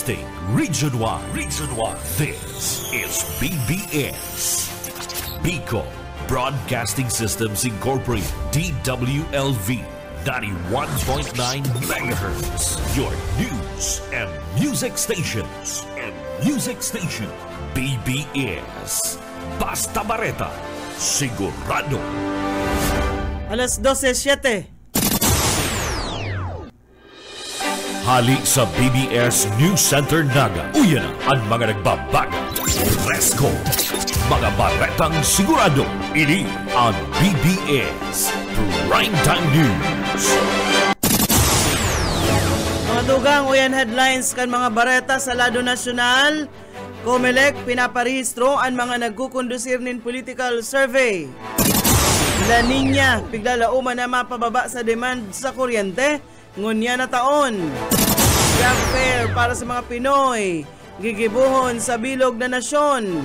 Broadcasting Region 1. This is BBS. Bicol Broadcasting Systems Incorporated. DWLV 91.9 MHz. Your news and music stations. BBS. Basta Bareta. Sigurado. Alas 12:07. Hali sa BBS News Center Naga. Uyan na ang mga nagbabago. Fresco. Mga baretang sigurado. Ini ang BBS Primetime News. Mga dugang uyan headlines kan mga bareta sa lado nasyonal. COMELEC pinaparehistro ang mga nagkukondusir nin political survey. La Niña, piglalauman na mapababa sa demand sa kuryente. Ngunya na taon. Young Fair para sa mga Pinoy. Gigibuhon sa bilog na nasyon.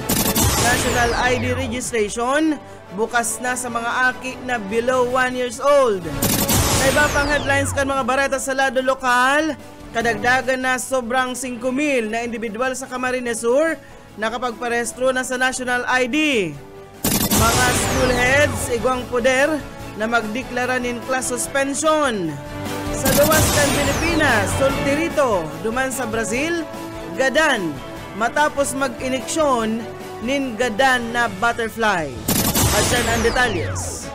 National ID registration. Bukas na sa mga aki na below 1 years old. Sa iba pang headlines kan mga bareta sa lado lokal. Kadagdagan na sobrang 5,000 na individual sa Camarines Sur nakapagparehistro na sa National ID. Mga school heads, igwang poder na magdeklara nin class suspension. Sa luwas ng Pilipinas, solterito, duman sa Brazil, gadan, matapos mag-iniksyon nin gadan na butterfly. At yan ang detalyes.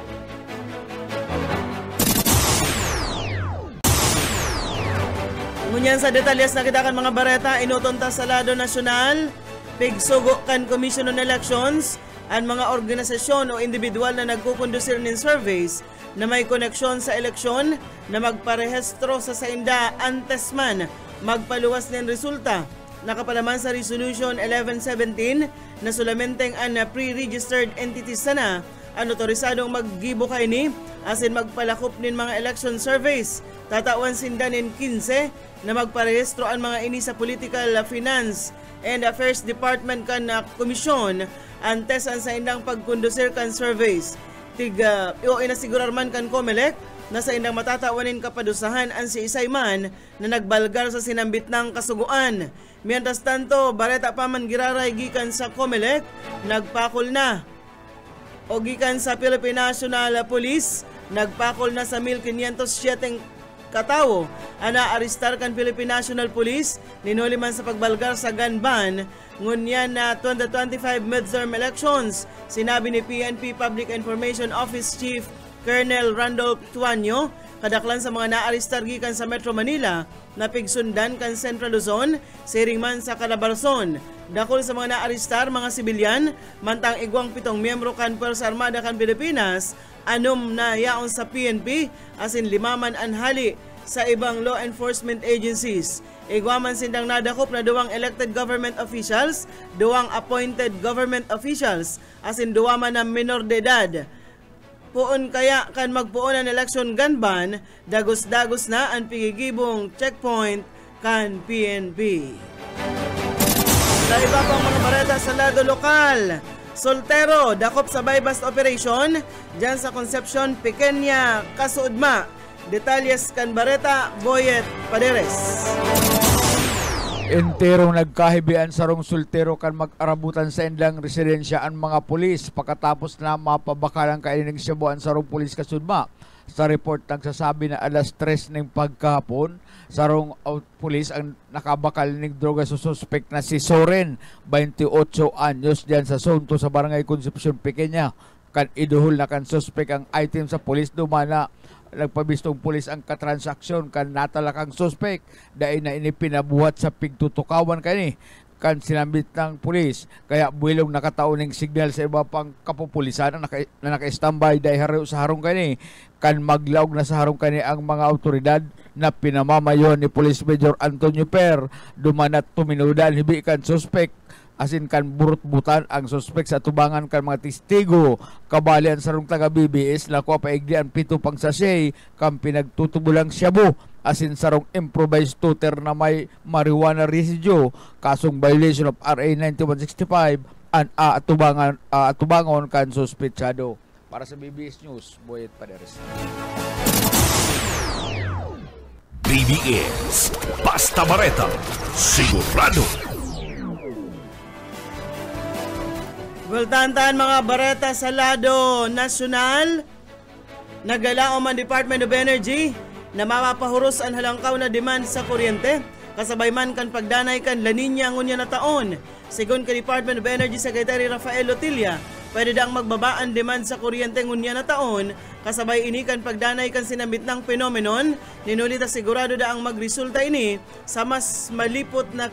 Ngunyan sa detalyes na kita kan mga bareta, inutunta sa lado nasyonal, pigsugo kan Commission on Elections, ang mga organisasyon o individual na nagkukondusir nin surveys na may koneksyon sa eleksyon na magparehistro sa sainda antes man magpaluwas ng resulta. Nakapalaman sa Resolution 1117 na sulamenteng ang pre-registered entities sana ang otorisadong maggibo kaini asin magpalakop nin mga election surveys. Tatawan sinda nin 15 na magparehistro ang mga ini sa Political Finance and Affairs Department kan komisyon antes ang sa indang pagkondusir kan surveys. Inasigurar man kan COMELEC na sa indang matatawanin kapadusahan ang si Isayman na nagbalgar sa sinambit ng kasuguan. Mientras tanto, bareta pa man giraray gikan sa COMELEC, nagpakol na. O gikan sa Philippine National Police, nagpakol na sa 1,507 katawo ana aristar kan Philippine National Police ninuli man sa pagbalgar sa gun ban ngunyan na 2025 midterm elections. Sinabi ni PNP Public Information Office Chief Colonel Randolph Tuanyo kadaklan sa mga naaristar gikan sa Metro Manila na pigsundan kan Central Luzon, siring man sa Calabarzon. Dakol sa mga naaristar mga sibilyan mantang igwang 7 miyembro kan Puwersa Armada kan Pilipinas anom na yaon sa PNP asin 5 man anhali sa ibang law enforcement agencies. Igwaman sindang nadakop na 2 elected government officials, 2 appointed government officials asin 2 man na minor de edad. Puon kaya kan magpuon ang election gun ban, dagos-dagos na ang pigigibong checkpoint kan PNP. Sa iba pang mga bareta sa lado lokal, soltero, dakop sa bypass operation, dyan sa Concepcion, Pequeña, Kasuudma. Detalyes kan bareta, Boyet Paderes. Enterong nagkahibian sarong soltero kan mag-arabutan sa indang residensya ang mga pulis pagkatapos na mapabakalang kainining siyabuan sarong pulis Kasudma. Sa report nagsasabi na alas 3 ng pagkahapon, sarong pulis ang nakabakal ng droga sa suspect na si Soren, 28 anyos diyan sa Zone 2 sa Barangay Concepcion, Pequeña. Kan iduhol na kan suspect ang item sa pulis dumana nagpabistong pulis ang katransaksyon kan natalakang suspect dahil na inipinabuhat sa pigtutukawan kani kan sinambit ng pulis kaya buwilong nakataon ng signal sa iba pang kapupulisan na naka-standby dahil haro sa harong kani kan maglaog na sa harong kani ang mga autoridad na pinamamayon ni Police Major Antonio Per dumanat tuminudan hibi kan suspect asin kan burut-butan ang suspek sa tubangan kan mga testigo kabalian sarong taga BBS na kuha paigdian 7 pang sachet kan pinagtutubulang shabu asin sarong improvised tutor na may marijuana residue kasong violation of RA 9165 an atubangon kan suspetsado. Para sa BBS News, Boyet Paderes. BBS Basta Bareta Sigurado. Bultantan mga bareta sa lado nasyonal, nagalaom ang Department of Energy na mapapahuros ang halangkaw na demand sa kuryente. Kasabay man kan pagdanay kan La Nina ngunya na taon. Sigon ka Department of Energy Secretary Rafael Lotilla, pwede daang magbaba ang demand sa kuryente ngunya na taon. Kasabay ini kan pagdanay kan sinambit ng phenomenon, ninulita sigurado daang magresulta ini sa mas malipot na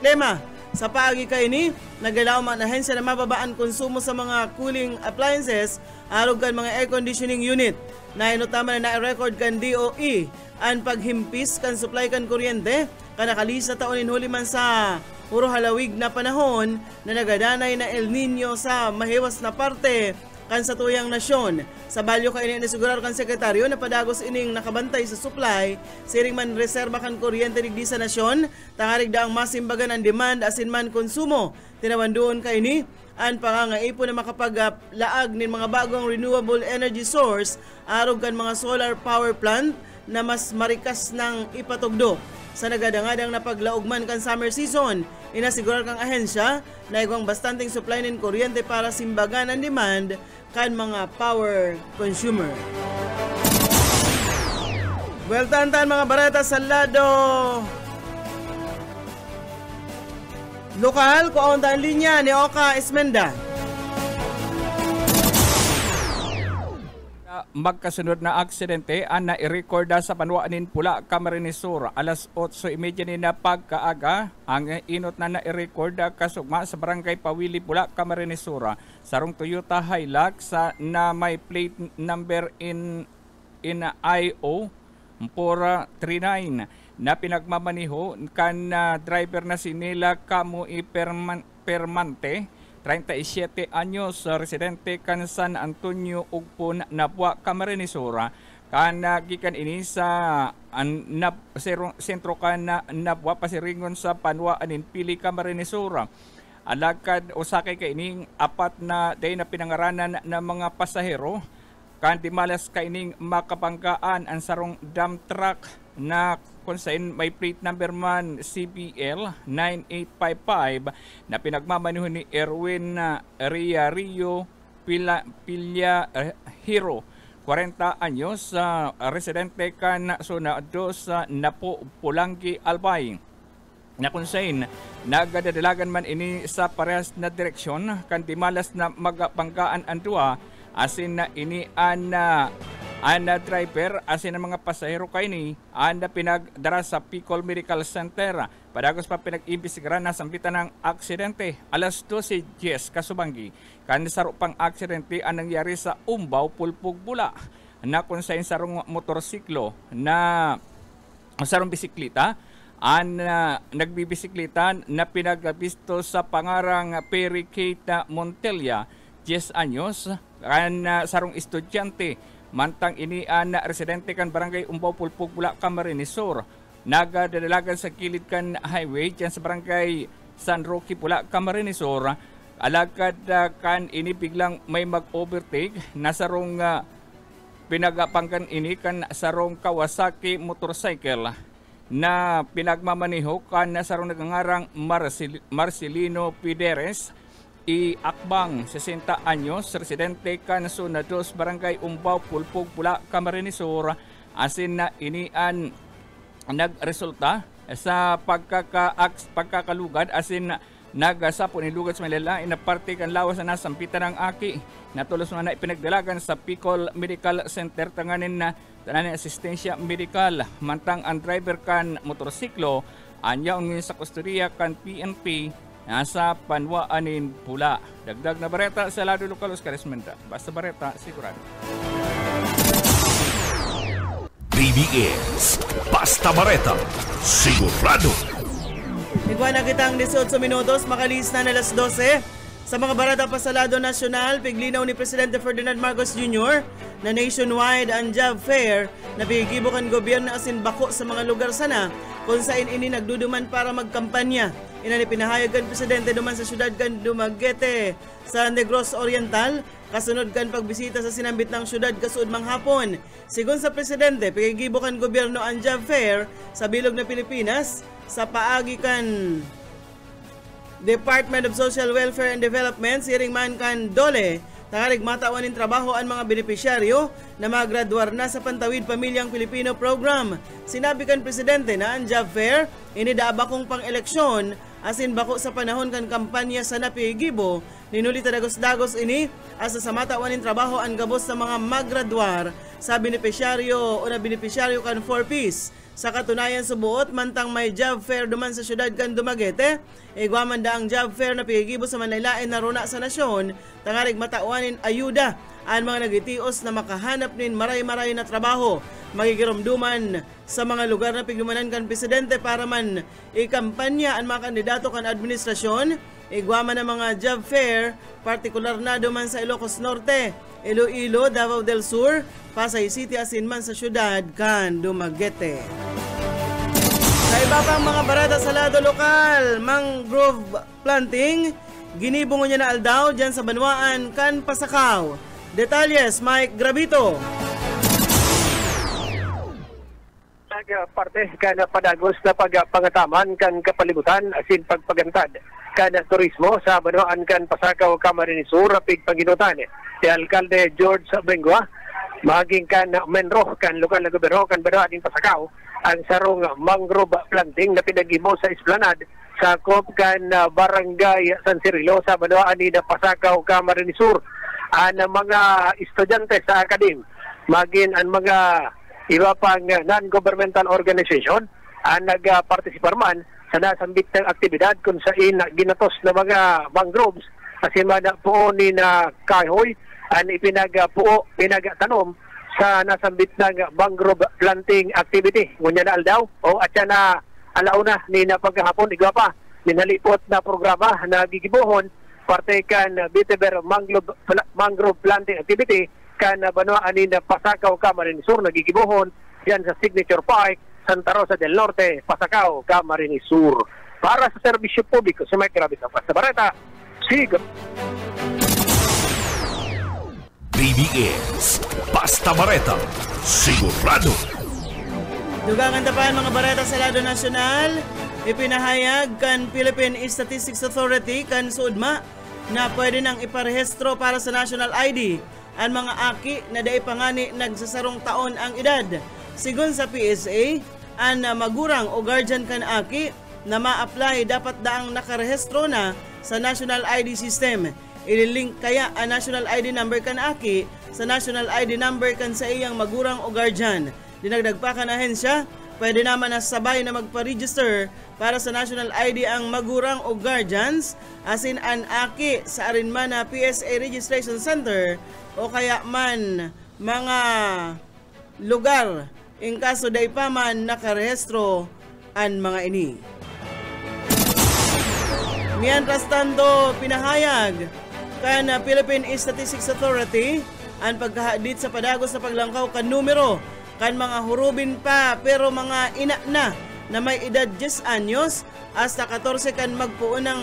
klima. Sa paagi ka ini, nagalaw ang ahensya na mababaan konsumo sa mga cooling appliances, arog kan mga air conditioning unit. Na inutama na na-record kan DOE ang paghimpis kan supply kan kuryente, kanakalisa taon inhuli man sa puro halawig na panahon na nagadanay na El Nino sa mahiwas na parte kan sa tuyang nasyon. Sa balyo ka ini nasigurar kan sekretaryo na padagos ining nakabantay sa supply, siring man reserba kan kuryente digdi sa nasyon, tangarig daang masimbagan ang demand asin man konsumo. Tinawan doon ka ini ang pangangaipon na makapaglaag nin mga bagong renewable energy source, arog kan mga solar power plant na mas marikas ng ipatugdo. Sa nagadangadang na paglaugman kan summer season, inasigurar kang ahensya na igwang bastanteng supply ng kuryente para simbagan ang demand kan mga power consumer. Bueltantan mga bareta sa lado lokal, kuaunta ang linya ni Oka Esmenda. Magkasunod na aksidente ang nairekorda sa Panuanin Pula, Camarines Sur. Alas 8:30 na pagkaaga ang inot na nairekorda kasugma sa Barangay Pawili Pula, Camarines Sur. Sarong Toyota Hilux na may plate number in IO 439 na pinagmamaniho kan driver na si Nela Camuy Permante, 37 anyos, residente kan San Antonio Ugpon, Napua, Camarines Sur. Kan gikan ini sa sentro kan Napua pasiringon sa Panuanin Pili, Camarines Sur. Alakad usakay ka ining apat na day na pinangaranan ng mga pasahero kan dimalas ka ining makapanggaan ang sarong dump truck na kung saan may plate number man CPL 9855 na pinagmamanuhan ni Erwin Rio Pilya Hero, 40 anyos, residente kan Zona 2 Napo, Pulangi, Albay, na kung saan nagadadalagan man ini sa parehas na direksyon kan dimalas na magpanggaan ang dua, asin na ini ang driver asin ang mga pasahero kay ni ang pinagdara sa Picol Medical Center. Padagos pa pinag-imbestigaran na sambitan ng aksidente. Alas 12:10 kasubanggi kan saro pang aksidente ang nangyari sa Umbaw, Pulpug, Bula, na kung saan sarong motorsiklo na sarong bisikleta ang nagbibisikleta na pinagabisto sa pangarang Perry Kate Montella, 10 anyos, kan sarong estudyante. Mantang ini na residente kan Barangay Umbaw, Pulpug, Bula, Camarines Sur. Nagadadalagan sa kilid kan highway dyan sa Barangay San Roque, Bula, Camarines Sur. Alagad kan ini biglang may mag-overtake na sarong pinagapangkan ini kan sarong Kawasaki motorcycle na pinagmamaniho kan na sarong nagangarang Marcelino Pideres Akbang, 60 anyos, residente kan Zona 2, Barangay Umbaw, Pulpug, Bula, Camarines Sur. Asin na inian nagresulta sa pagkakalugad, asin nagasapon ilugad sa malalain na parte kan lawas na nasampitan ng aki. Natulos na ipinagdalagan sa Picol Medical Center, tanganin na tanan asistensya medikal. Mantang ang driver kan motorsiklo anyaw sa kustodiya kan PNP nasa Panuanin Pula. Dagdag na bareta sa lado lokal, Oscar Esmenda. Basta bareta, sigurado. BBS Basta Bareta sigurado. Iguan na kitang 18 minutos, makalis na alas 12. Sa mga barata pa sa lado nasyonal, piglinaw ni Presidente Ferdinand Marcos Jr. na nationwide ang job fair na bigibukan gobyerno asin bako sa mga lugar sana kung saan ini nagduduman para magkampanya. Inani pinahayagan Presidente duman sa syudad kan Dumaguete sa Negros Oriental kasunod kan pagbisita sa sinambit ng syudad kasuod manghapon. Sigon sa presidente, pigigibo kan gobyerno ang job fair sa bilog na Pilipinas sa paagi kan Department of Social Welfare and Development siring man kan DOLE. Tangarig matawan ng trabaho ang mga benepisyaryo na magraduar na sa Pantawid Pamilyang Pilipino Program. Sinabi kan presidente na ang job fair inidaaba kong pang-eleksyon asin bako sa panahon kan kampanya sa napigibo ninuli dagos-dagos ini asa sa matawan ng trabaho ang gabos sa mga magraduar sa benepisyaryo o na benepisyaryo kan 4Ps. Sa katunayan subuot mantang may job fair duman sa syudad kan Dumaguete, igwaman da ang job fair na pigigibo sa manlaylain na runa sa nasyon, tangarig matauanin ayuda ang mga nagitios na makahanap nin maray-maray na trabaho. Magigiromduman sa mga lugar na pigdumanan kan presidente para man ikampanya ang mga kandidato kan administrasyon. Igwaman ng mga job fair, partikular na duman sa Ilocos Norte, Iloilo, Davao del Sur, Pasay City asin man sa syudad kan Dumaguete. Sa iba pang mga barata sa lado lokal, mangrove planting, ginibungo niya na aldaw dyan sa Banwaan kan Pasakaw. Detalles, Mike Gravito. Parte kan padagos na pagpangataman kan kapalibutan asin pagpagantad kan turismo sa Banwaan kan Pasakaw, Camarines Sur, rapid panginutan si Alkalde George Bengua maging kan menro kan lokal na gobyerno kan Banwaan ng Pasakaw ang sarong mangrove planting na pinagimo sa esplanade sa kop kan barangay San Cirilo sa Banwaan ng Pasakaw, Camarines Sur. Ang mga estudyante sa akadim maging ang mga iba pang non-governmental organization ang nagpartisipar man sa nasambit ng aktibidad kung saan ginatos na mga mangroves kasi man po ni na kahoy ang ipinagpuo, pinagtanom sa nasambit ng mangrove planting activity. Ngunya na aldaw o at siya na alauna ni na pagkahapon igwa pa ninalipot na programa na gigibuhon parte kan Biteber mangrove planting activity kan Banwaan ni Pasakaw, Camarines Sur nagigibuhon yan sa Signature Park, Santa Rosa del Norte, Pasakaw, Camarines Sur. Para sa serbisyo publiko sa Mike Gravito, Basta Bareta, Sigo. BBS Basta Bareta, sigurado. Dugangan tapahan mga bareta sa lado nasyonal, ipinahayag kan Philippine Statistics Authority kan SUDMA na pwede nang iparehistro para sa national ID ang mga aki na dai pangani nagsasarong taon ang edad. Sigon sa PSA, ang magurang o guardian kan aki na ma-apply dapat daang nakarehistro na sa national ID system. Ililink kaya ang national ID number kan aki sa national ID number kan sa iyang magurang o guardian. Dinagdag pa kan ahensya, pwede naman na sabay na magpa-register para sa national ID ang magurang o guardians asin ang aki sa arinman na PSA Registration Center o kaya man mga lugar in kaso day pa man nakarehistro ang mga ini. Mientras tanto, pinahayag kan Philippine Statistics Authority ang pagkahadit sa padagos sa paglangkaw kan numero kan mga hurubin pa pero mga ina na may edad 10 anyos hasta 14 kan magpuon ng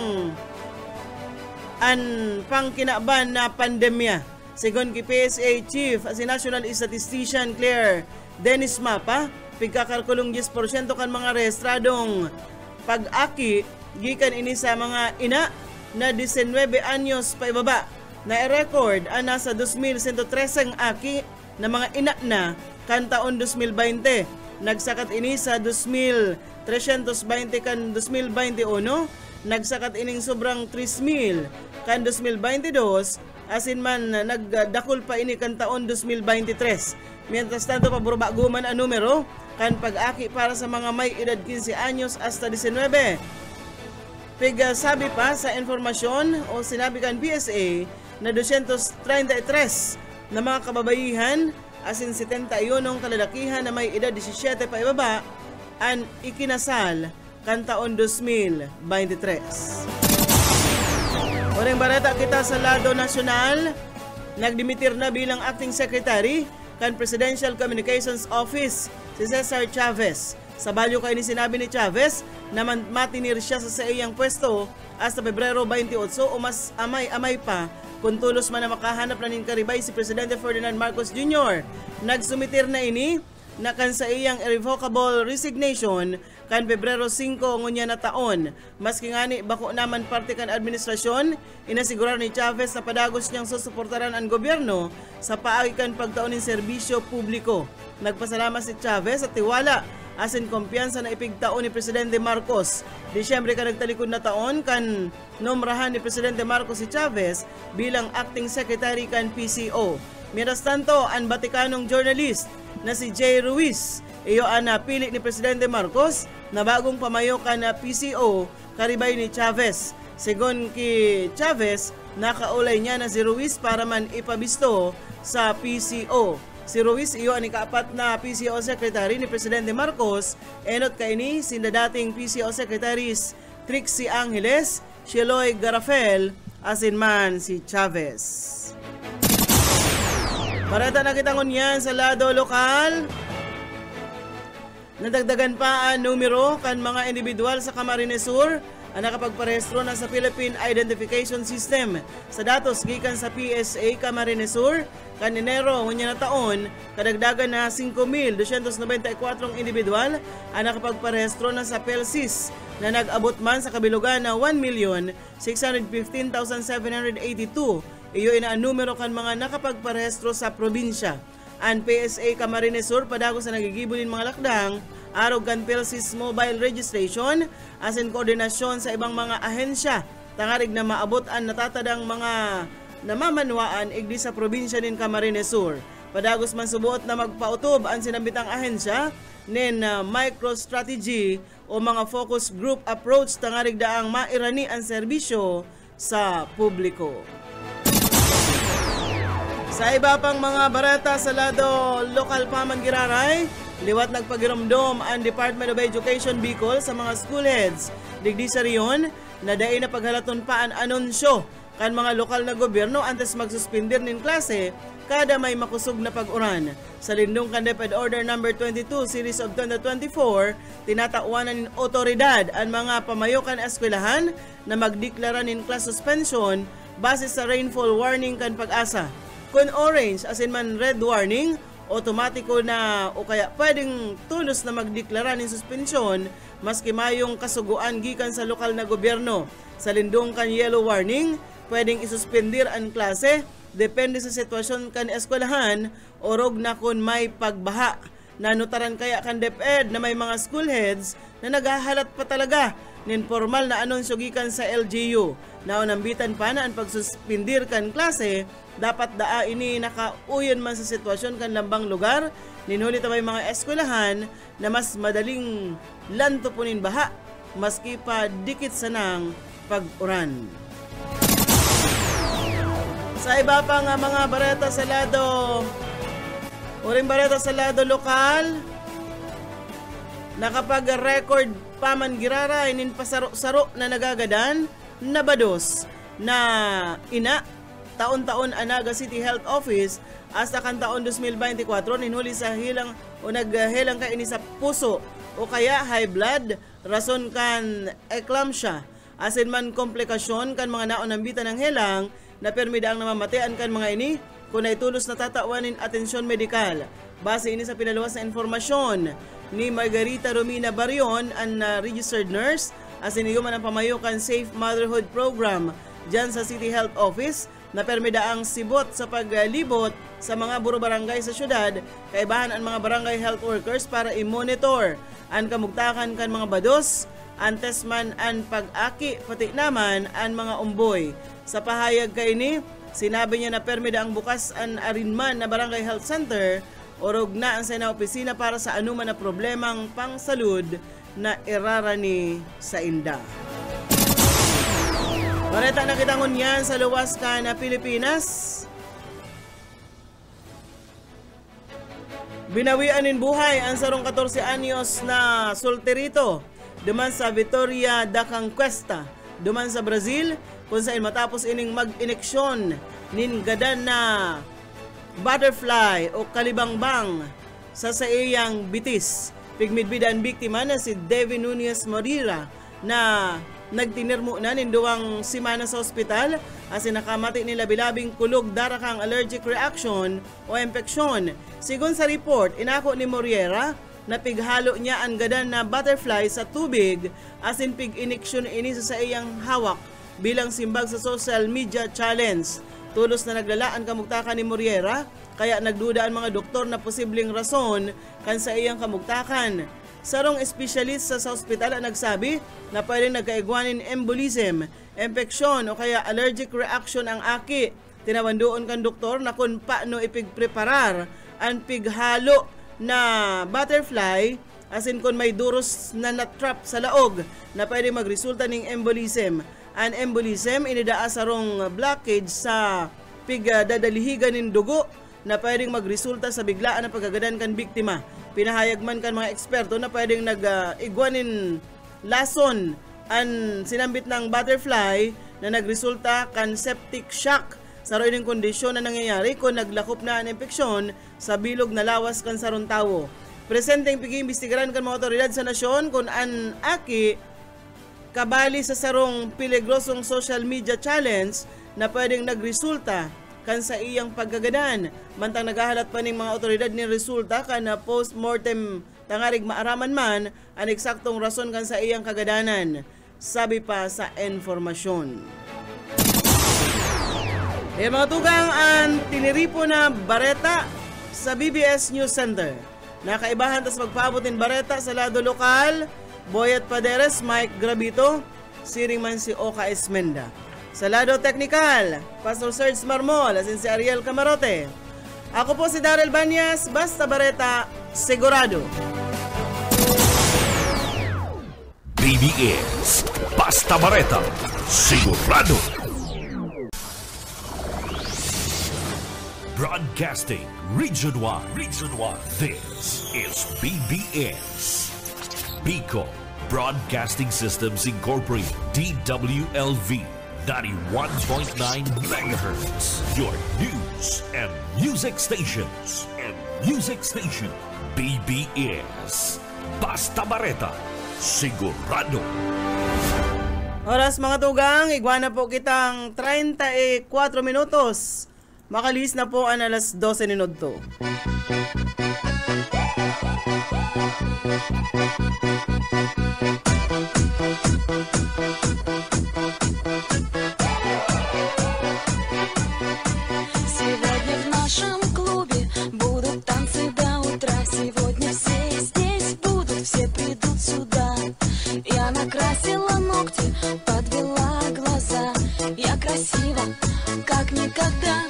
an pangkinaban na pandemya. Sigon ki PSA Chief si National Statistician Claire Dennis Mapa, pigkakalkulong 10% kan mga rehistradong pag-aki gikan ini sa mga ina na 19 anyos pa ibaba na i-record ang nasa 2,113 aki na mga ina na kan taon 2020. Nagsakat ini sa 2,320 kan 2021, nagsakat ining sobrang 3,000 kan 2022, asin man nagdakol pa ini kan taon 2023. Mientras tanto paburbaguman ang numero kan pag-aki para sa mga may edad 15 anyos hasta 19. Sabi pa sa informasyon o sinabi kan PSA na 233 na mga kababaihan asin 71 kalalakihan na may edad 17 pa ibaba ang ikinasal kan taon 2023. Unang barata kita sa lado nasyonal, nagdimitir na bilang acting secretary kan Presidential Communications Office si Cesar Chavez. Sa balyo kay ni sinabi ni Chavez na matinir siya sa iyang pwesto hasta Pebrero 28 o mas amay pa kung tulos man na makahanap na nin karibay si Presidente Ferdinand Marcos Jr. Nagsumitir na ini na kan sa iyang irrevocable resignation kan Pebrero 5 ngunya na taon. Maski ngani bako naman parte kan administrasyon, inasigurar ni Chavez na padagos niyang susuportaran ang gobyerno sa paagi kan pagtaon ng serbisyo publiko. Nagpasalamat si Chavez at tiwala asin kumpiyansa na ipigtaon ni Presidente Marcos. Disyembre ka nagtalikod na taon kan nomrahan ni Presidente Marcos si Chavez bilang acting secretary kan PCO. Mientras tanto, ang Batikanong journalist na si Jay Ruiz, iyo ang napili ni Presidente Marcos na bagong pamayo kan na PCO karibay ni Chavez. Segon ki Chavez, nakaulay niya na si Ruiz para man ipabisto sa PCO. Si Ruiz iyo ang ikaapat na PCO Secretary ni Presidente Marcos, enot kaini sinda dating PCO Secretaries Trixie Angeles, Sheloy Garafel, asin man si Chavez. Parata na kitangon yan sa lado lokal. Nadagdagan pa ang numero kan mga individual sa Camarines Sur ang nakapagparehistro na sa Philippine Identification System. Sa datos gikan sa PSA Camarines Sur, kan Enero ngunya na taon, kadagdagan na 5,294 individual ang nakapagparehistro na sa PhilSys na nag-abot man sa kabilugan na 1,615,782. Iyo ina ang numero kan mga nakapagparehistro sa probinsya. Ang PSA Camarines Sur padagos sa nagigibulin mga lakdang arog kan PhilSys mobile registration asin koordinasyon sa ibang mga ahensya tangarig na maabot ang natatadang mga namamanwaan igdi sa probinsya nin Camarines Sur. Padagos man subuot na magpautob ang sinambitang ahensya nin microstrategy o mga focus group approach tangarig daang mairani ang serbisyo sa publiko. Sa iba pang mga barata sa lado lokal pa man giraray, liwat nagpagiramdom ang Department of Education Bicol sa mga school heads. Digdi sa riyon, na daay na paghalaton pa ang anunsyo kan mga lokal na gobyerno antes magsuspindir nin klase kada may makusog na pag-uran. Sa lindong kan DepEd Order No. 22 Series of 2024, tinatauanan nin otoridad ang mga pamayokan eskwelahan na magdeklara nin class suspension base sa rainfall warning kan Pag-asa. Kung orange asin man red warning, otomatiko na o kaya pwedeng tulos na magdeklara ng suspensyon maski mayong kasuguan gikan sa lokal na gobyerno. Sa lindong kan yellow warning, pwedeng isuspindir ang klase depende sa sitwasyon kan eskwelahan o rog na kung may pagbaha. Nanutaran kaya kan DepEd na may mga school heads na naghahalat pa talaga nin formal na anunsyo gikan sa LGU. Naunambitan pa na ang pagsuspindir kan klase dapat daa ini nakauyon man sa sitwasyon kan lambang lugar ninhuli ta may mga eskwelahan na mas madaling lantupunin baha maski pa dikit sanang pag-uran. Sa iba pa nga mga bareta sa lado uring bareta sa lado lokal, nakapag-record pa man giraray nin pasaro-saro na nagagadan na bados na ina taon-taon anaga City Health Office hasta kan taon 2024 ninhuli sa hilang o naghelang ka ini sa puso o kaya high blood rason kan eclampsia asin man komplikasyon kan mga naonambitan ng helang na permida ang namamatayan kan mga ini kung naitulos na tatawanin atensyon medikal. Base ini sa pinaluwas na informasyon ni Margarita Romina Barion, ang registered nurse asin iyo man ang pamayukan Safe Motherhood Program dyan sa City Health Office na permida ang sibot sa paglibot sa mga buro barangay sa syudad, kaibahan ang mga barangay health workers para i-monitor ang kamugtakan kan mga bados, antes man ang pag-aki, pati naman ang mga umboy. Sa pahayag kay ni, sinabi niya na permida ang bukas ang arinman na barangay health center o rog na ang sa opisina para sa anuman na problemang pangsalud na irarani sa inda. Bareta na kitangon yan sa luwas ka na Pilipinas. Binawian nin buhay ang sarong 14 anyos na solterito duman sa Vitoria da Conquista, duman sa Brazil, kung saan matapos ining mag-ineksyon nin gadan na butterfly o kalibangbang sa iyang bitis. Pigmidbida ang biktima na si Devi Nunez Morira na nagtinirmo na ninduwang simana sa ospital as nakamati nila bilabing kulog darakang allergic reaction o impeksyon. Sigon sa report, inako ni Morera na pighalo niya ang gadan na butterfly sa tubig as in pig-iniksyon ini sa iyang hawak bilang simbag sa social media challenge. Tulos na naglalaan kamugtakan ni Morera kaya nagduda ang mga doktor na posibleng rason kan sa iyang kamugtakan. Sarong espesyalist sa ospital ang nagsabi na pwedeng nagkaigwanin embolism, impeksyon o kaya allergic reaction ang aki. Tinawandoon kan doktor na kung paano ipigpreparar ang pighalo na butterfly as in kung may duros na natrap sa laog na pwede magresulta ng embolism. Ang embolism inidaa sarong blockage sa pigdadalihigan ng dugo na pwedeng magresulta sa biglaan na pagkagadan kan biktima. Pinahayag man kan mga eksperto na pwedeng nag-igwanin lason ang sinambit ng butterfly na nagresulta kan septic shock. Sa roining kondisyon na nangyayari kung naglakop na ang impeksyon sa bilog na lawas kan sarong tawo. Presenteng pigi-imbestigaran kan mga otoridad sa nasyon kung an aki kabali sa sarong peligrosong social media challenge na pwedeng nagresulta kan sa iyang pagkagadan. Mantang naghahalat pa ning mga otoridad ni resulta kan na post-mortem tangarig maaraman man ang eksaktong rason kan sa iyang kagadanan. Sabi pa sa informasyon. Mga tugang ang tiniripo na bareta sa BBS News Center. Nakaibahan tas magpaabot ng bareta sa lado lokal, Boyet Paderes, Mike Grabito, siring man si Oka Esmenda. Sa lado teknikal, Pastor Serge Marmol, asin si Ariel Camarote. Ako po si Darrell Banyas, basta bareta, sigurado. BBS, basta bareta, sigurado. Broadcasting Region 1. This is BBS. Bicol Broadcasting Systems Incorporated, DWLV, 91.9 megahertz. Your news and music stations. BBS. Basta bareta, sigurado. Oras mga tugang, igwana po kitang 34 minutos. Makalis na po ang alas 12 minuto. Сегодня в нашем клубе будут танцы до утра. Сегодня все здесь будут, все придут сюда. Я накрасила ногти, подвела глаза. Я красива, как никогда.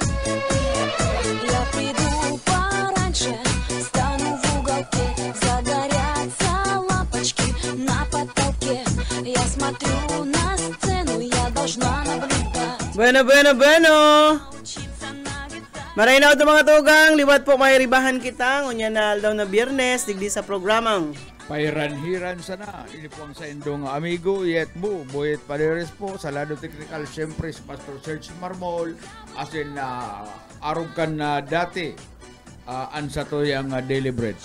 Я приду пораньше, стану в уголке. Загорятся лампочки на потолке. Я смотрю на сцену, я должна наблюдать. Bueno. Maray na ito mga tugang, liwat po may ribahan kita. Ngunya na daw na biyernes, digdi sa programang Pairanhiran sana. Ini po ang sa indong amigo, Yet Mo, Boyet Paderes po, sa lado technical, siyempre si Pastor Serge Marmol, asin na arugkan na dati, ansa to yung daily bread.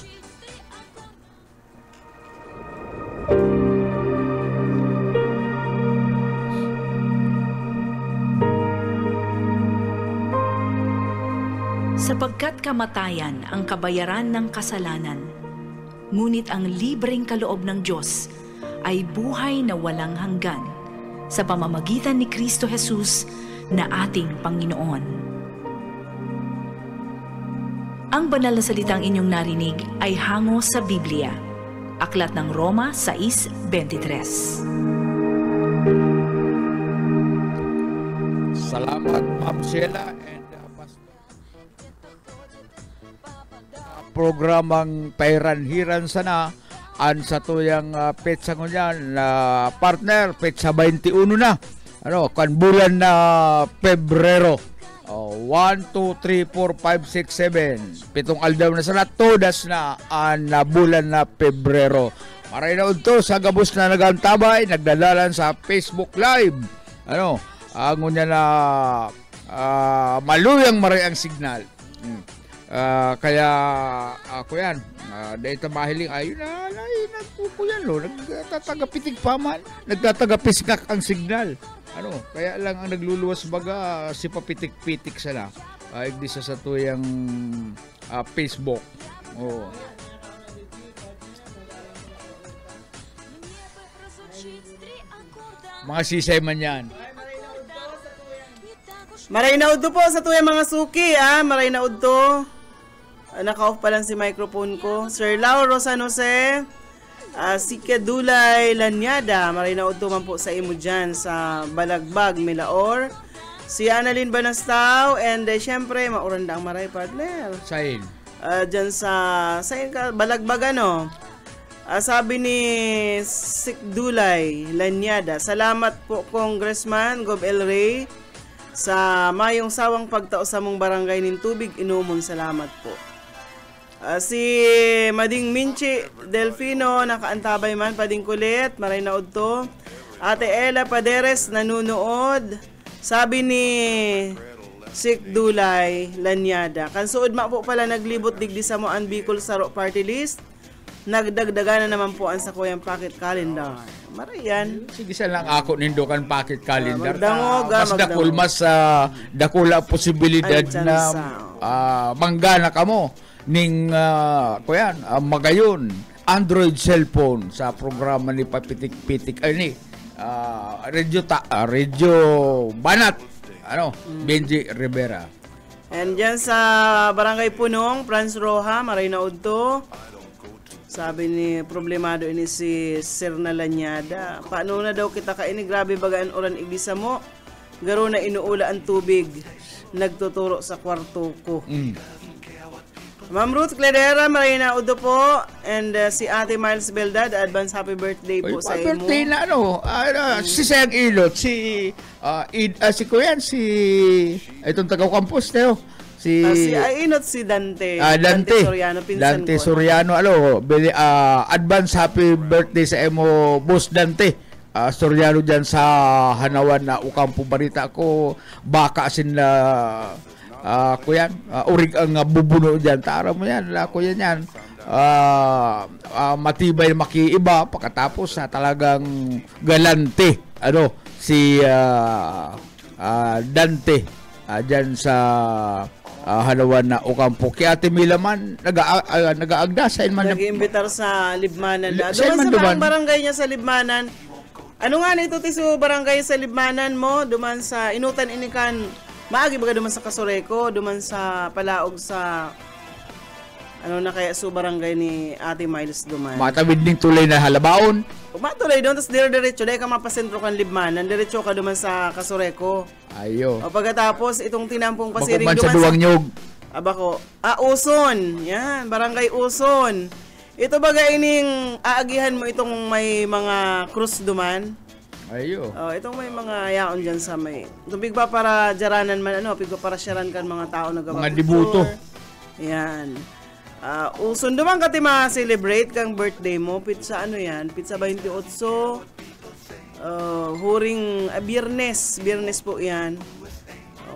Sapagkat kamatayan ang kabayaran ng kasalanan, ngunit ang libreng kaloob ng Diyos ay buhay na walang hanggan sa pamamagitan ni Kristo Jesus na ating Panginoon. Ang banal na salitang inyong narinig ay hango sa Biblia. Aklat ng Roma 6:23. Salamat, Ma'am Sheila and Pastor. Programang Pairanhiran sana sa tuyang petsa ko niyan partner, petsa 21 na. Kan bulan na Pebrero. 1, 2, 3, 4, 5, 6, 7. Pitong aldaw na sana, todas na bulan na Pebrero. Maray na unto sa gabos na nagantabay, nagdadalan sa Facebook Live. Angon niya na maluyang maray ang signal. Kaya ako yan, dahil tamahiling ayun na nagpupuyan lo, nagtatagapitig pa man, nagtatagapiskak ang signal. Kaya lang ang nagluluwas baga si papitik-pitik sana. Hindi sa tuyang Facebook. Oh. Mga sisay man yan. Maray na udto po sa tuyang mga suki, maray na udto. Naka-off pa lang si microphone ko. Sir Lauro San Jose, si Kedulay Lanyada, maray na udto man po sa imo dyan sa Balagbag, Milaor. Si Annalyn Banastaw, and syempre, mauranda ang maray partner. Sain. Dyan sain ka, Balagbag sabi ni Sikdulay Lanyada, salamat po Congressman Gob El Rey sa mayong sawang pagtao sa mong barangay nin tubig inumon, salamat po. Si Mading Minchi Delfino, nakaantabay man, pading kulit, maray na udto. Ate Ella Paderes, nanunood. Sabi ni Sikdulay Lanyada, kansuod ma po pala naglibot digdi sa mo ang Bicol Saro Party List. Nagdagdagan na naman po ang sa kuyang pocket calendar. Marayan. Sige sa lang ako nindukan pocket calendar. Magdangog, mas dakul, mas dakula posibilidad na manggana ka mo ning magayon Android cellphone sa programa ni Papitik-Pitik Radio Banat Benji Rivera. And dyan sa Barangay Punong, Franz Roja, maray na udto. Sabi ni problemado ini si Sir na Lanyada, paano na daw kita kaini, grabe bagaan oran igisa mo, garo na inuula ang tubig, nagtuturo sa kwarto ko. Ma'am Ruth Cledera, Marina Udo po, and si Ate Miles Beldad, advance happy birthday po sa imo. Birthday na si Sayang Ilot, si Kuyan, si itong taga-campus Teo. Si Dante. Dante Soriano, pinsan Dante ko. Soriano, advance happy birthday sa emo Boss Dante. Soriano dyan sa Hanawan na Ukampo Barita ko. Baka asin na kuyan, urig ang bubuno dyan. Tara mo yan, kuyan yan. Matibay na makiiba pagkatapos talagang galante. Si Dante dyan sa Hanawan na Ukampo. Kaya Ate Mila man, nag-aagda sa inman. Nag-iimbitar sa Libmanan. Duman sa barangay niya sa Libmanan. Ano nga na ito tiso barangay sa Libmanan mo? Duman sa Inutan Inikan. Maagi baga duman sa Kasureko. Duman sa Palaog sa na kaya su barangay ni Ate Miles duman. Matawid ning tulay na halabaon. Matulay doon, tapos diretso, dahil ka mapasentro kang Libmanan, diretso ka duman sa Kasureko. Ayo. O pagkatapos, itong tinampong pasiring duman sa Duwang Nyog. Abako, Uson. Yan, barangay Uson. Ito baga ining aagihan mo itong may mga krus duman. Ayo. Itong may mga yaon dyan sa may. Itong bigba para jaranan man, bigba para syaran kan mga tao nagawa. Mga dibuto. Yan. Uson duman ka ma-celebrate kang birthday mo. Pizza Pizza 28. Huring Biyernes po yan.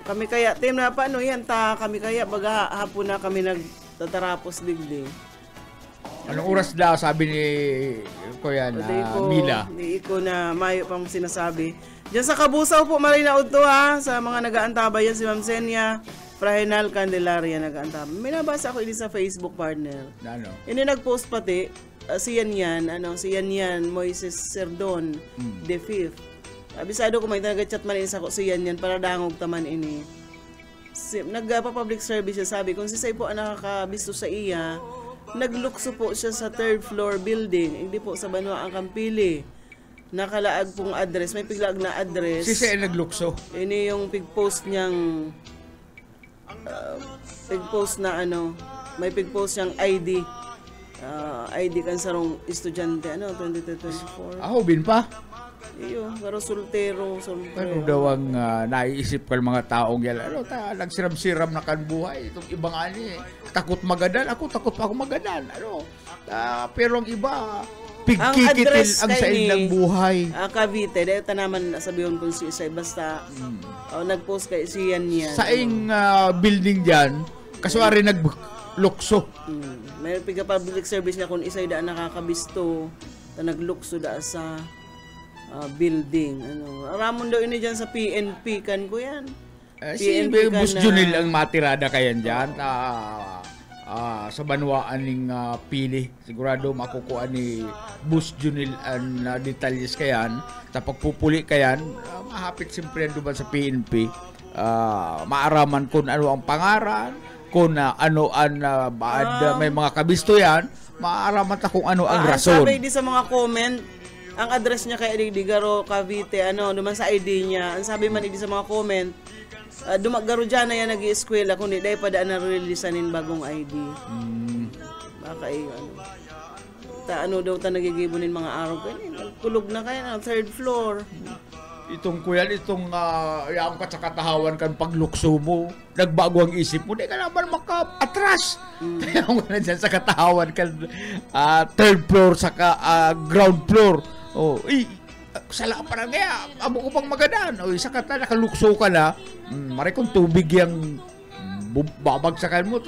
Kami kaya, team na paano yan, kami kaya baga hapon na kami nagtatarapos digdi. Anong oras daw sabi ni Kuya na Mila? Hindi ko na mayo pang sinasabi. Diyan sa Kabusaw po, Marina Udto sa mga nag-aantabay yan, si Ma'am Senya Prahenal Candelaria nag-aantabay. May nabasa ako ini sa Facebook partner. Ini nag-post pati, si Yan Moises Serdon, the 5th. Abisado ko may nag-chat man sa ko si Yan para dangog taman ini. Nagpa-public service siya, sabi, kung si Say po ang nakakabisto sa iya, naglukso po siya sa 3rd floor building, hindi po sa Banwa ang Kampili. Nakalaag pong address, may piglaag na address. Si Say naglukso? Ini yung pig-post niyang pig-post na may pig-post siyang ID. ID kan sarong estudyante 2024. Bin pa? Iyo, pero soltero. Ano daw ang naiisip ka ng mga taong yan? Nagsiram-siram na kan buhay. Itong ibang takot magadan. Ako, takot pa ako magadan. Pero ang iba, pigkikitil ang sa ilang buhay. Cavite, dahil tanaman sabihin kung si Isay, basta nag-post kay si Yan. Sa ing building dyan, kaswari naglukso. May piga public service nga kung isay da nakakabisto ta naglukso da sa building. Ramon daw ini dyan sa PNP kan ko yan. Si Bus Junil ang matirada kayan dyan. Sa banwaan ng pili. Sigurado makukuha ni Bus Junil ang detalyes kayan. Sa pagpupuli kayan, mahapit siyempre doon sa PNP. Maaraman kung ano ang pangaran, kung ano ang may mga kabisto yan, maaraman ta kung ano ang rason. Sabi di sa mga comment, ang address niya kay Digaro Cavite, duman sa ID niya. Ang sabi man di sa mga comment, dumagaro dyan na yan nag-i-eskwela, kundi dahil pa daan na-releasanin bagong ID. Baka daw ta nagigibunin mga araw ganyan. Kulog na kaya, third floor. Itong kuyan, itong yung katsakatahawan kan paglukso mo, nagbago ang isip mo, di ka naman maka-atras. Kaya mo na dyan sa katahawan kan third floor sa ground floor. Sala pa na kaya, amo ko pang magadaan. Isa ka ta, nakalukso ka na, mari kung tubig yung babagsakan mo,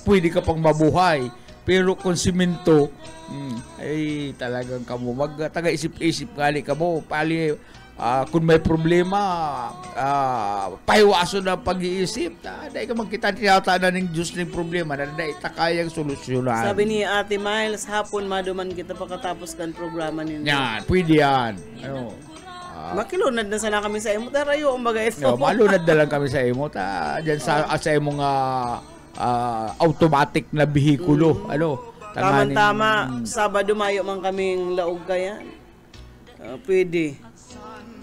pwede ka pang mabuhay. Pero kung simento, ay talagang kamo, taga-isip-isip gali kamo, pali, kung may problema, pahiwaso na pag-iisip. Dahil ka magkita tiyata na ng Diyos ng problema, na dahil kayang solusyonan. Sabi ni Ate Miles, hapon maduman kita pagkatapos kan programa ninyo. Yan, pwede yan. Makilunad na sana kami sa imo, tarayo ang bagay ito. Malunad na lang kami sa imo, dyan sa imong automatic na bihikulo. Tama-tama, Sabado mayo man kaming laog kaya. Pwede.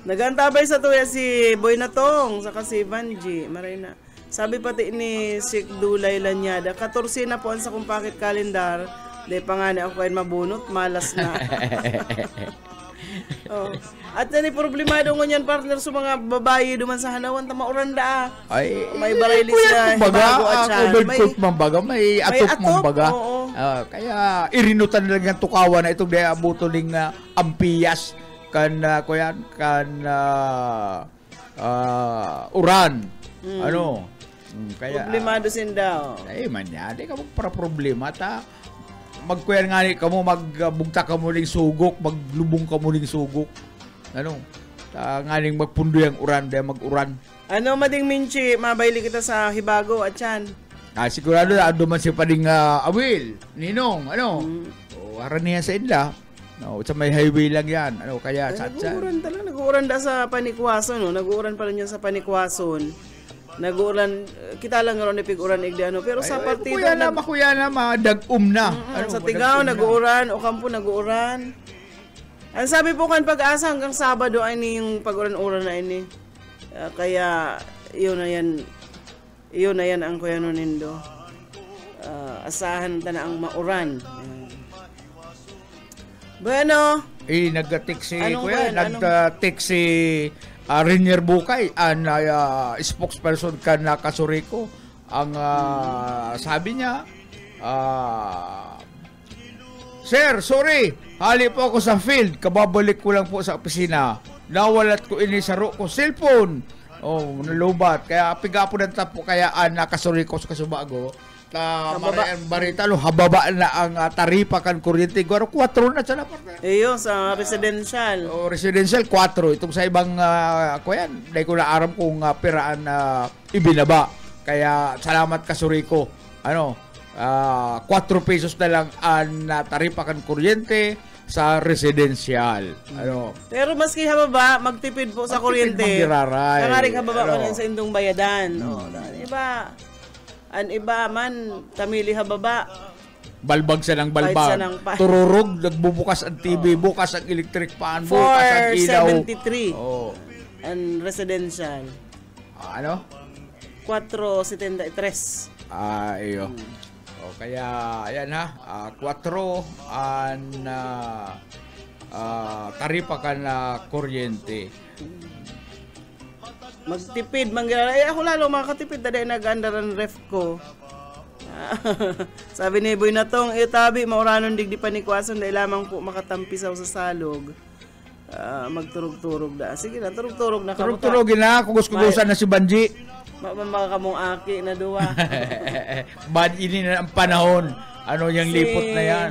Nagantabay sa tuya si Boy Natong, saka si Vanji, Marina. Sabi pati ni Sik Dulay Lanyada, 14 na po ang sa kong packet calendar, dahil pa nga na ako kayo mabunot, malas na. At yan problemado ko niyan, partner, sa mga babae duman sa hanawan, mauranda. Ay, may barilis na bago at siya. May atok mambaga. Kaya irinutan na lang ang tukawan na itong daya abuto ng ampiyas kan uran. Kaya problemado sin daw. Ay man ya, di ka para problema ta. Magkuyan nga ni kamo, magbugta ka mo ning sugok, maglubong ka mo ning sugok. Nga ning magpundo yung uran, dahil mag-uran. Mading Minchi, mabayli kita sa Hibago at yan. Sigurado na ando man si pading Awil, Ninong, aran niya sa inla. Sa may highway lang yan. Kaya nag-uuran talaga, nag-uuran da sa Panikwason, nag-uuran pa rin yan sa Panikwason. Nag-uuran, kita lang nga ron ipig-uran igdi pero sa partida makuya na dag-um na. Sa Tigaw nag-uuran, Ocampo nag-uuran. Ang sabi po kan Pag-asa hanggang Sabado ay yung pag-uran-uran na ini. Kaya yun na yan ang kuya Nindo. Asahan ta na ang mauran. Bueno, nag-text si kuya, nag-text si Renier Bukay, ang spokesperson kan Kasuriko. Ang sabi niya, Sir, sorry, hali po ako sa field, kababalik ko lang po sa opisina. Nawalat ko ini sa ko cellphone. Nalubat. Kaya piga po ng tapo, kaya Kasuriko sa Kasubago. Barita hababa na ang taripa kan kuryente. Garo 4 na sa lapat. Sa residential. Residential 4. Itong sa ibang kuyan, dahil ko na aram kung piraan ibinaba. Kaya salamat Kasuriko. 4 pesos na lang ang taripa kan kuryente sa residential. Pero maski hababa, magtipid po sa kuryente. Kangaring hababa pa rin sa indong bayadan. An iba man, tamili hababa. Balbag sa ng balbag. Tururog, nagbubukas ang TV, bukas ang electric fan, bukas ang ilaw. 473. Ang residential. 473. Iyo. Kaya, ayan ha. 4 ang taripa ka na kuryente. Magtipid, ako lalo makakatipid dahil nag-andaran ref ko. Sabi ni Boy Natong, tabi, mauranon digdi Panikwason dahil lamang po makatampisaw sa salog. magturog-turog na. Sige na, turog-turog na ka. Turog-turogin na, kugos-kugusan na si Banji. Makakamong aki na duwa. Bad ini na ang panahon. Ano yung lipot na yan?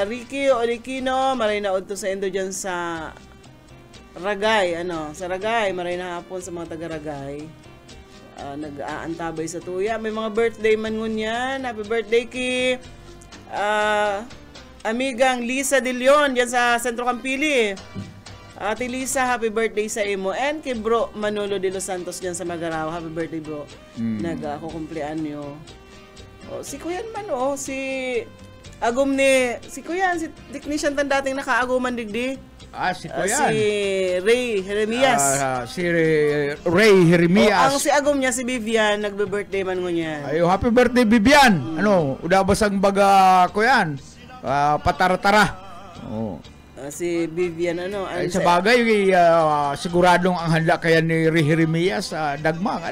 Ricky o Rikino, maray na udto sa Indo dyan sa Ragay. Sa Ragay, maray na hapon sa mga taga-Ragay. Nag-aantabay sa tuya. May mga birthday man ngun yan. Happy birthday ki amigang Lisa De Leon dyan sa Centro Campili. Ate Lisa, happy birthday sa imo. And kay bro Manolo de los Santos dyan sa Magaraw. Happy birthday bro. Nag-kukumplean nyo. Si Kuyan man si Agum ni, si Kuyan, si technician tan dating nakaaguman digdi. Si Kuyan. Si Ray Jeremias. Si Ray Jeremias. Ang si Agum niya, si Vivian, nagbe-birthday man niya. Ayo, happy birthday Vivian. Uda basang baga Kuyan. Patara-tara. Si Vivian sa bagay siguradong ang handa kaya ni Ray Jeremias dagmang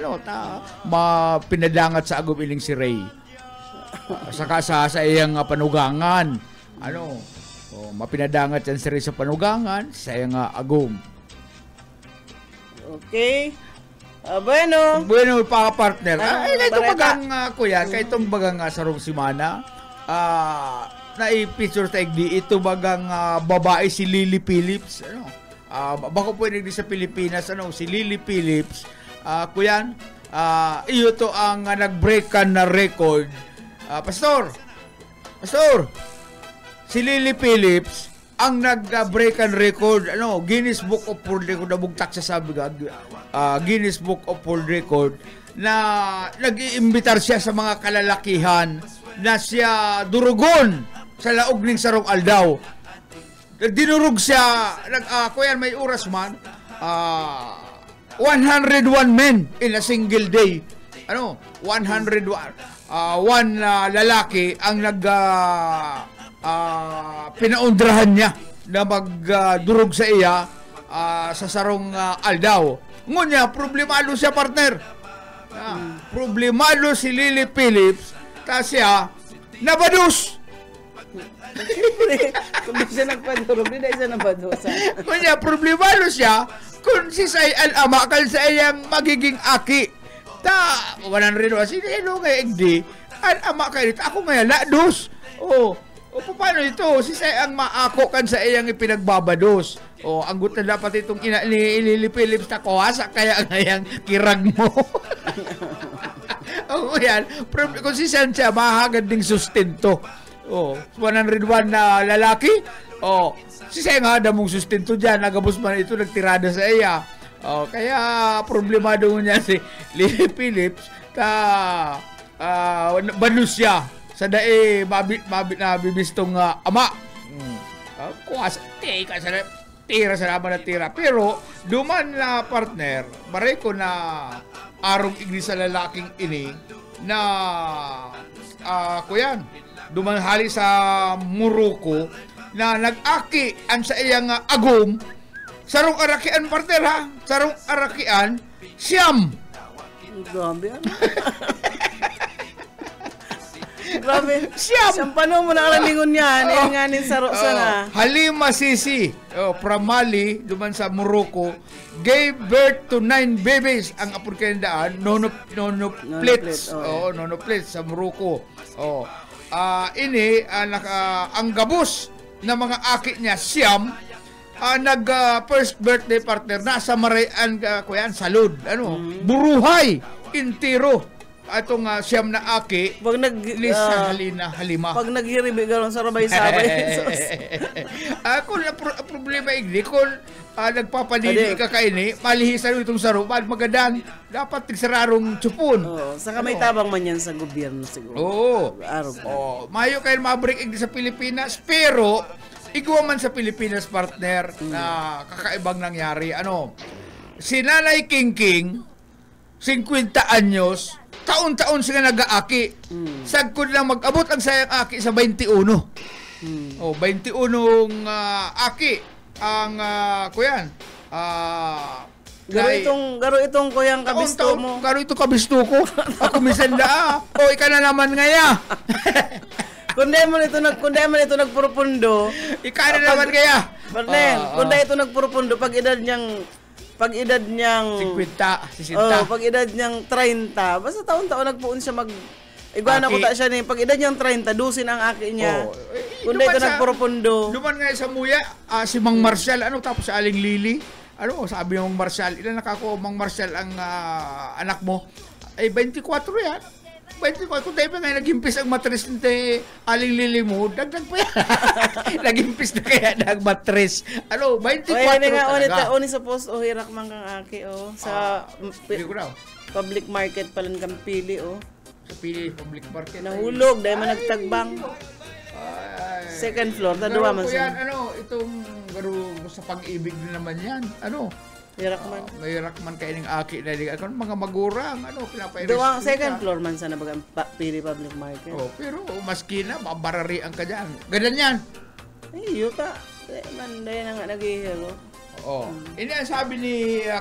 mapinadangat sa agum iling si Ray. Saka sa iyang panugangan. Mapinadangat yan si Ray sa panugangan sa iyang agum. Okay. Bueno, partner. Ito bagang kuya, kay itong bagang sarong simana. Na-picture sa igdi, ito bagang babae si Lily Phillips. Bako po nagdi sa Pilipinas, si Lily Phillips. Kuyan, iyo to ang nag-breakan na record. Pastor, si Lily Phillips ang nag-breakan record, Guinness Book of World Record, nabugtak siya sabi Guinness Book of World Record, na nag-iimbitar siya sa mga kalalakihan na siya durugon sa laog ning sarong aldaw. Dinurog siya, kuyan may oras man, 101 men in a single day. 101 one lalaki ang pinaundrahan niya na magdurog sa iya sa sarong aldaw. Ngunya, problemado siya, partner. Problemado si Lily Phillips, ta siya nabados. Siyempre, kung di siya nagpadurog, di na siya nabadosa. Kanya, problemado siya kung si Sayan ama kal sa iyang magiging aki. Ta, 100 sino nga igdi, ang ama kayo dito, ako nga lados. Paano ito? Si Sayan maako kan sa iyang ipinagbabados. Ang gutan dapat itong Lily Phillips na kuwasa, kaya ngayang kirag mo. Yan, kung si Sayan siya, mahagad ding sustento. 101 na lalaki. Si Sayan nga damong sustento dyan. Nagabos man ito, nagtirada sa iya. Kaya problemado niya si Lily Phillips banus siya sa dae mabibistong ama. Kuwas, tira sa naman na tira. Pero, duman na partner, maray ko na arong igli sa lalaking ini na kuyan, dumanhali sa Morocco na nag-aki ang sa iyang agum. Sarong arakian, partner, ha? Sarong arakian, siyam. Grabe, Grabe. Siyam paano mo nakaralingon yan. Yan nga nin saro sana. Halima Sisi, from Mali, duman sa Morocco, gave birth to 9 babies. Ang apod kayandaan, nonoplets. Nonoplets sa Morocco. Ang gabos na mga aki niya, siyam, first birthday partner, nasa Marayan, kuyan, salud. Buruhay, intiro. Atong siyam na aki, pag halima. Pag naghiribi garon sa rabay-sabay. Kung problema igdi, kung nagpapanili ka kaini, malihisan itong sarupan, magadan, dapat tigsararong tsupon. Saka may tabang man yan sa gobyerno siguro. Mayo kayo mabrik igdi sa Pilipinas, pero igwa man sa Pilipinas, partner, na kakaibang nangyari. Si Nanay King, 50 anyos, taon-taon sila nag-aaki. Sagkod lang mag-abot ang sayang aki sa 21. 21 aki ang kuyan. Garo itong kuyang kabisto mo. Garo itong kabisto ko. Ako minsan ika na naman ngaya. Kundi mo nito nagpurupundo. Ikano naman kaya? Marlene, kundi ito nagpurupundo pag edad niyang 50, 60. pag edad niyang 30. Basta taon-taon nagpuon siya Iguana ko ta siya ni pag edad niyang 30, dusin ang aki niya. Kundi ito nagpurupundo. Duman nga sa muya, si Mang Marshall, tapos si Aling Lily. Sabi ng Mang Marshall, ilan nakako Mang Marshall ang anak mo? Ay, 24 yan. 24, kung tayo pa nga nag-impis ang matres ng Aling Lily mo, dagdag pa yan. Nag-impis na kaya nag-matres. 24 talaga. Oni sa post, hirak man kang aki, sa public market palang kang pili, Sa pili, public market. Nahulog, dahil man nagtagbang. Second floor, taduwa man sa. Yan, itong sa pag-ibig na naman yan. Hirakman. May hirakman kayo ng aki na mga magurang, pinapairis. Doang second floor man sa nabagang pili public market. Pero maski na, mabararian ka dyan. Ganyan yan. Ay, yuta. Dahil na nga nag-ihiro. Ini ang sabi ni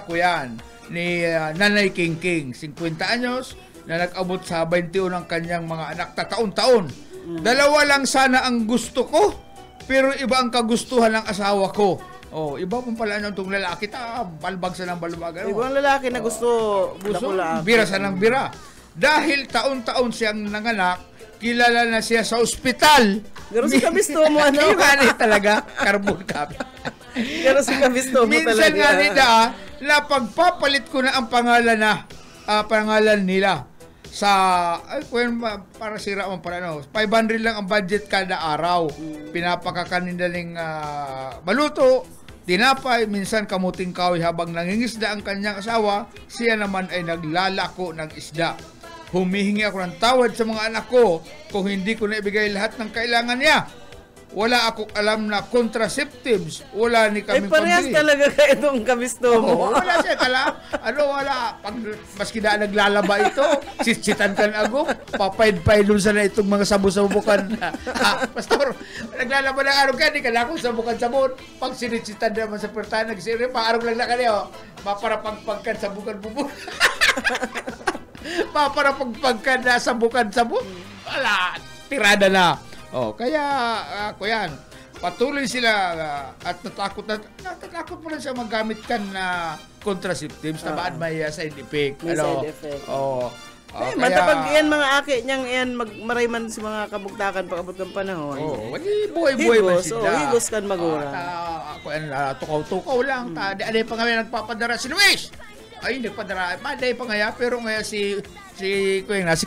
Kuyan, ni Nanay King King, 50 anyos, na nag-abot sa 21 ng kanyang mga anak taon-taon. Dalawa lang sana ang gusto ko, pero iba ang kagustuhan ng asawa ko. Iba pong pala itong lalaki, balbag sa ng balbag. Ibang lalaki na gusto bira sa ng bira. Dahil taon-taon siyang nanganak, kilala na siya sa ospital. Pero si Kabisto mo, talaga, carbon copy. Pero si Kabisto mo talaga. Minsan nga nila, na pagpapalit ko na ang pangalan nila. Para sira man para 500 lang ang budget kada araw. Pinapakakaninda ng baluto, tinapay, minsan kamuting kahoy habang nangingisda ang kanyang asawa, siya naman ay naglalako ng isda. Humihingi ako ng tawad sa mga anak ko kung hindi ko na ibigay lahat ng kailangan niya. Wala akong alam na contraceptives. Wala ni kaming pambili. Parehas talaga ka itong Kabisto mo. Wala siya. Wala. Pag maski na naglalaba ito, sitsitan ka na ako. Papaid-paid sa na itong mga sabu-sabukan. Pastor, naglalaba na araw ka, di ka na akong sabukan-sabon. Pag sinitsitan naman sa pertahan, nagsiri, paarong lang na ka niyo. Maparapagpagkan sabukan bubun. Maparapagpagkan na sabukan-sabon. Wala. Tirada na. Kaya Kuyan, patuloy sila at natakot pa rin siya maggamit kan na contraceptives na baan may side effect. May side effect. Kaya matapag yan mga aki niyang yan maray man si mga kabugtakan pag-abot ng panahon. Wali buhay-buhay man sila. Higos kan magura. Tukaw-tukaw lang. Di pa kami nagpapadara si Luis. Ay, nagpadara. Maday pa ngaya, pero ngaya si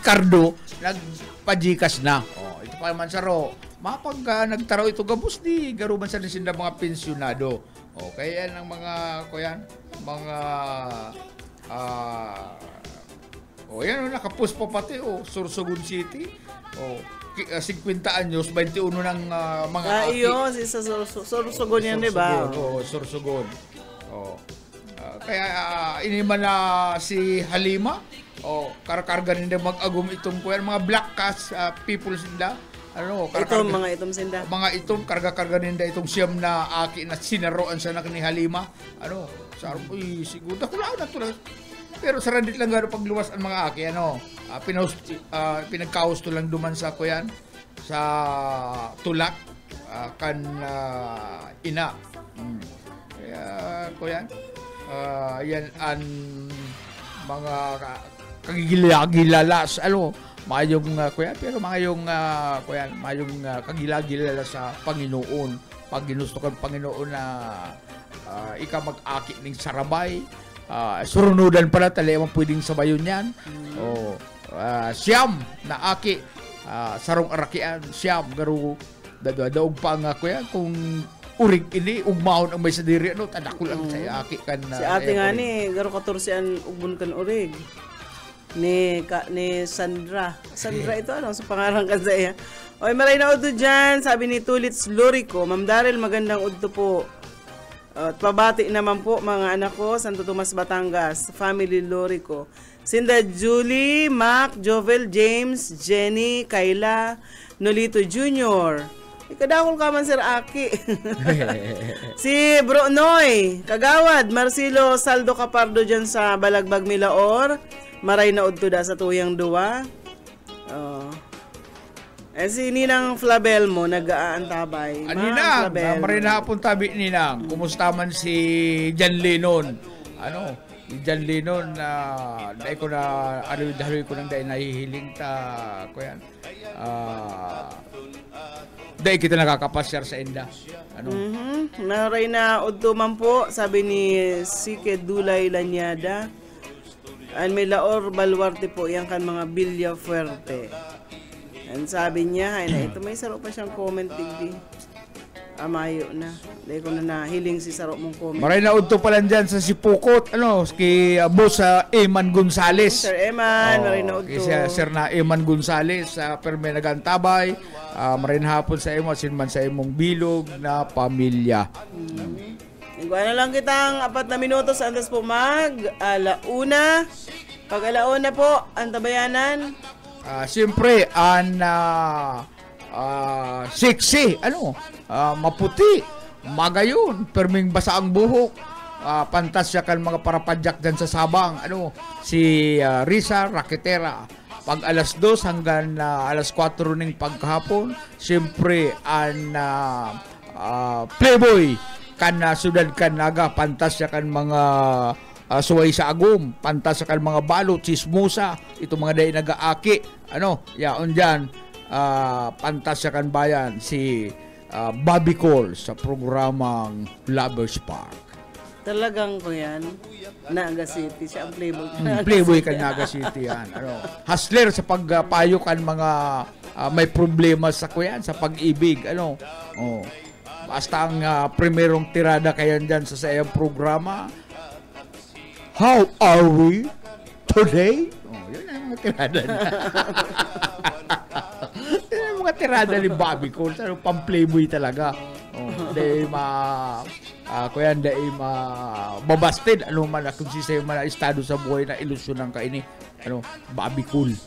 Cardo nagpajikas na. Ito pa man saro. Mapag nagtaraw ito gabos di garuban sa sinda mga pensyonado. Kaya yan ang mga Kuyan, mga yan nakapus pa pati Sorsogon City. 50 anyos, 21 ng mga iyo, si Sorsogon yan, di ba? Sorsogon. Kaya iniman na si Halima, karkarga nila mag-agum itong Kuyan, mga black cast people sila. Mga itom sinda. Mga itom, karga-karga nila itong siyam na aki na sinaroan sa anak ni Halima. Siguro, nakulaan na ito lang. Pero sarandit lang gano'n pagluwas ang mga aki, pinagkahusto lang duman sa Kuyan, sa tulak, ina. Kaya, Kuyan, yan ang mga kagilagilalas, mayong Kuyan, pero mayong Kuyan, mayong kagilagilala sa Panginoon. Pag ginusto ka ng Panginoon na ika mag-aki ng sarabay, surunudan pala talaga pwedeng sabayon yan. Siyam na aki, sarong arakian, siyam, garu, daog pa nga Kuyan, kung urig ini, ugmahon ang may sadiri, tadako lang sa aki kan. Si ate nga ni, garu 14 an ugbon kan urig. Ni Sandra. Sandra ito, sa pangarang ka sa iya. Maray na udto dyan, sabi ni Tulits Lorico, Ma'am Daryl, magandang udto po. At pabati naman po mga anak ko, Santo Tomas, Batangas, family Lorico. Sinda Julie, Mac, Jovel, James, Jenny, Kayla, Nolito Jr. Ikadakol ka man, Sir Aki. Si Bro Noy, Kagawad, Marcelo Saldo Capardo dyan sa Balagbag, Milaor. Maray na udto da sa tuyang duwa. Si Ninang Flabel mo, nag-aantabay. Ninang, marin hapon tabi Ninang. Kumusta man si John Lennon? John Lennon, dahil ko na, dahil ko nang dahil nahihiling ko yan. Dahil kita nakakapasyar sa enda. Naray na udtuman po, sabi ni Sike Dulay Lanyada. May laor balwarte po yan kan mga Villa Fuerte. And sabi niya, ito may saro pa siyang comment digdi. Amayo na. Dahil ko na nahiling si saro mong comment. Maray na udto pa lang dyan sa Sipukot, kay Boss Eman Gonzales. Sir Eman, maray na udto. Kay Sir na Eman Gonzales, pero may nagantabay. Maray na hapon sa imo, sinman sa imong bilog na pamilya. Iguana lang kitang 4 na minutos antes po alauna. Pag alauna po, ang tabayanan. Siyempre, sexy, maputi, magayon, perming basa ang buhok, pantasya kan mga parapadyak dyan sa Sabang, si Risa Raquetera. Pag alas 2 hanggang alas 4 ng pagkahapon, siyempre, Playboy, kan sudad kan naga, pantasya kan mga suway sa agum, pantasya kan mga balot, chismosa, ito mga day nag-aaki, yaon dyan, pantasya kan bayan, si Bobby Cole sa programang Lovers Park. Talagang ko yan, Naga City, siya ang Playboy. Playboy kan Naga City yan. Hustler sa pagpayo kan mga may problema sa kuyan, sa pag-ibig, basta ang primerong tirada kayo dyan sa iyang programa. How are we today? Yun ang mga tirada niya. Yun ang mga tirada ni Bobby Cole. Pang-Playboy talaga. Dahil babasted. Man, kung siya yung estado sa buhay na ilusyon ng kaini. Bobby Cole.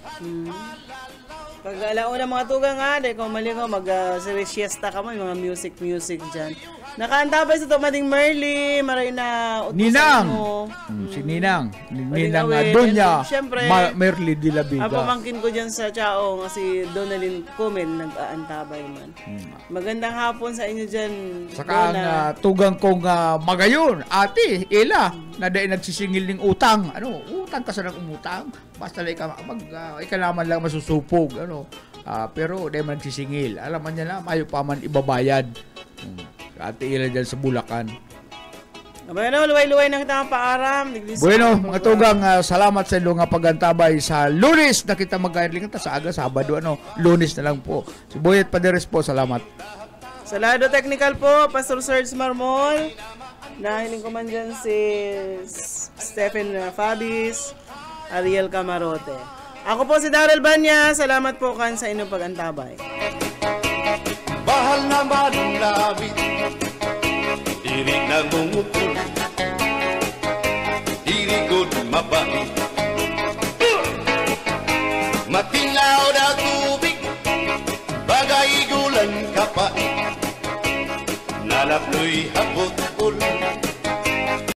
Pag alauna mga tugang dahil kung mali ko, mag-siesta ka mo, yung mga music dyan. Nakaantabay sa tumading Merly, maray na utusan Ninang! mo. Si Ninang. Ninang Donya, Merly de la Vega. Pamangkin ko dyan sa Chaong, si Donalyn Comen, nag-aantabay man. Magandang hapon sa inyo dyan, Saka ang tugang kong magayon, ate, Ela, na dahil nagsisingil ng utang. Utang ka sa nang umutang? Basta ikalaman lang masusupog. Pero dahil man nagsisingil. Alaman niya na, mayo pa man ibabayad. Ate Ela dyan sa Bulacan. Luway-luway na kita ang paaram. Bueno, mga tugang, salamat sa inyo nga pagantabay sa Lunes na kita mag-airling sa aga, Sabado, Lunes na lang po. Si Boyet Paderes po, salamat. Sa Lado Technical po, Pastor Serge Marmol. Nahiling ko man dyan si Stephen Fabis, Ariel Camarote. Ako po si Daryl Banya. Salamat po kan sa inyong pag-antabay. Bahal naman ang labit, diri nagmumukul, diri good mabait. Matinaw na tubig, bagay gulan kapait, nalaploy hapot,